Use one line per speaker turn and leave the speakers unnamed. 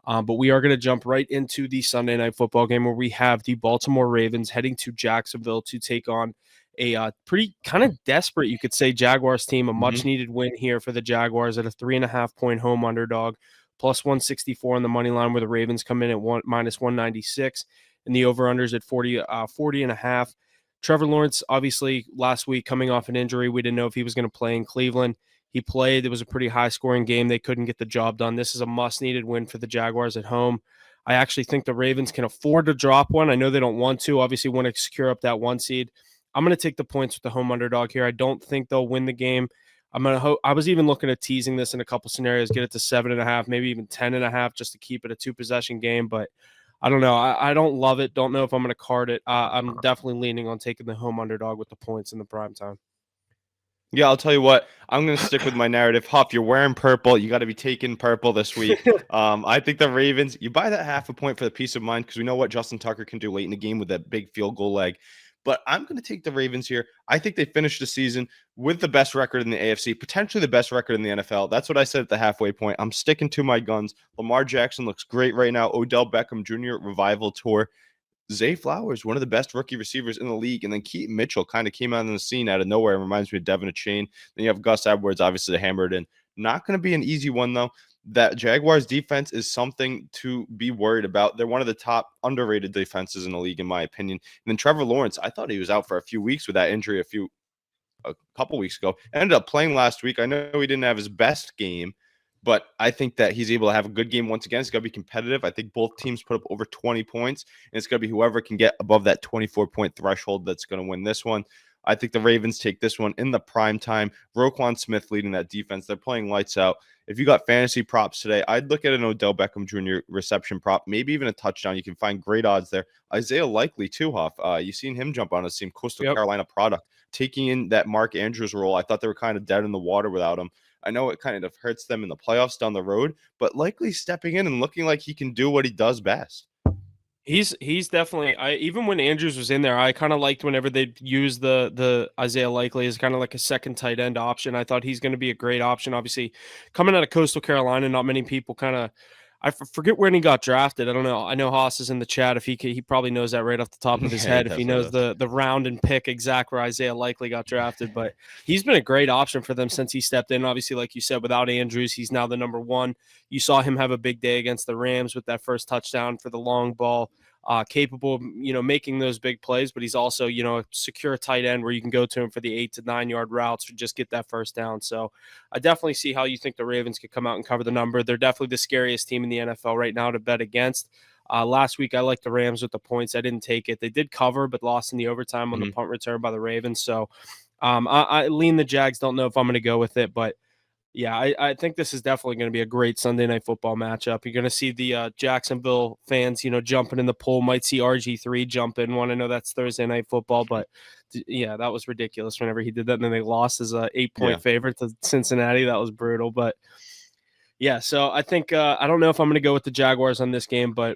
But we are going to jump right into the Sunday night football game where we have the Baltimore Ravens heading to Jacksonville to take on a pretty kind of desperate, you could say, Jaguars team. A much needed win here for the Jaguars at a 3.5-point home underdog, plus 164 on the money line, where the Ravens come in at minus 196, and the over-unders at 40.5. Trevor Lawrence, obviously, last week coming off an injury. We didn't know if he was going to play in Cleveland. He played. It was a pretty high-scoring game. They couldn't get the job done. This is a must-needed win for the Jaguars at home. I actually think the Ravens can afford to drop one. I know they don't want to. Obviously, want to secure up that 1 seed. I'm going to take the points with the home underdog here. I don't think they'll win the game. I was even looking at teasing this in a couple scenarios, get it to 7.5, maybe even 10.5, just to keep it a 2-possession game. But I don't know. I don't love it. Don't know if I'm going to card it. I'm definitely leaning on taking the home underdog with the points in the prime time.
Yeah, I'll tell you what. I'm going to stick with my narrative. Huff, you're wearing purple. You got to be taking purple this week. I think the Ravens, you buy that 0.5 point for the peace of mind because we know what Justin Tucker can do late in the game with that big field goal leg. But I'm going to take the Ravens here. I think they finished the season with the best record in the AFC, potentially the best record in the NFL. That's what I said at the halfway point. I'm sticking to my guns. Lamar Jackson looks great right now. Odell Beckham Jr. revival tour. Zay Flowers, one of the best rookie receivers in the league. And then Keaton Mitchell kind of came out on the scene out of nowhere and reminds me of Devin Achane. Then you have Gus Edwards, obviously, hammered in. Not going to be an easy one, though. That Jaguars defense is something to be worried about. They're one of the top underrated defenses in the league, in my opinion. And then Trevor Lawrence, I thought he was out for a few weeks with that injury a couple weeks ago. Ended up playing last week. I know he didn't have his best game, but I think that he's able to have a good game once again. It's going to be competitive. I think both teams put up over 20 points, and it's going to be whoever can get above that 24-point threshold that's going to win this one. I think the Ravens take this one in the prime time. Roquan Smith leading that defense. They're playing lights out. If you got fantasy props today, I'd look at an Odell Beckham Jr. reception prop, maybe even a touchdown. You can find great odds there. Isaiah Likely, too, Huff. You've seen him jump on a team, Coastal Carolina product, taking in that Mark Andrews role. I thought they were kind of dead in the water without him. I know it kind of hurts them in the playoffs down the road, but Likely stepping in and looking like he can do what he does best.
He's definitely. Even when Andrews was in there, I kind of liked whenever they'd use the Isaiah Likely as kind of like a second tight end option. I thought he's going to be a great option. Obviously, coming out of Coastal Carolina, not many people kind of. I forget when he got drafted. I don't know. I know Haas is in the chat. If he probably knows that right off the top of his head. If he knows the round and pick exact where Isaiah Likely got drafted, but he's been a great option for them since he stepped in. Obviously, like you said, without Andrews, he's now the number one. You saw him have a big day against the Rams with that first touchdown for the long ball. Capable of, making those big plays, but he's also, a secure tight end where you can go to him for the 8 to 9 yard routes or just get that first down. So I definitely see how you think the Ravens could come out and cover the number. They're definitely the scariest team in the NFL right now to bet against. Last week, I liked the Rams with the points. I didn't take it. They did cover, but lost in the overtime on the punt return by the Ravens. So I lean the Jags. Don't know if I'm going to go with it, but yeah, I think this is definitely going to be a great Sunday night football matchup. You're going to see the Jacksonville fans, jumping in the pool. Might see RG3 jump in one. I know that's Thursday night football, but yeah, that was ridiculous whenever he did that. And then they lost as a 8-point favorite to Cincinnati. That was brutal. But yeah, so I think I don't know if I'm going to go with the Jaguars on this game, but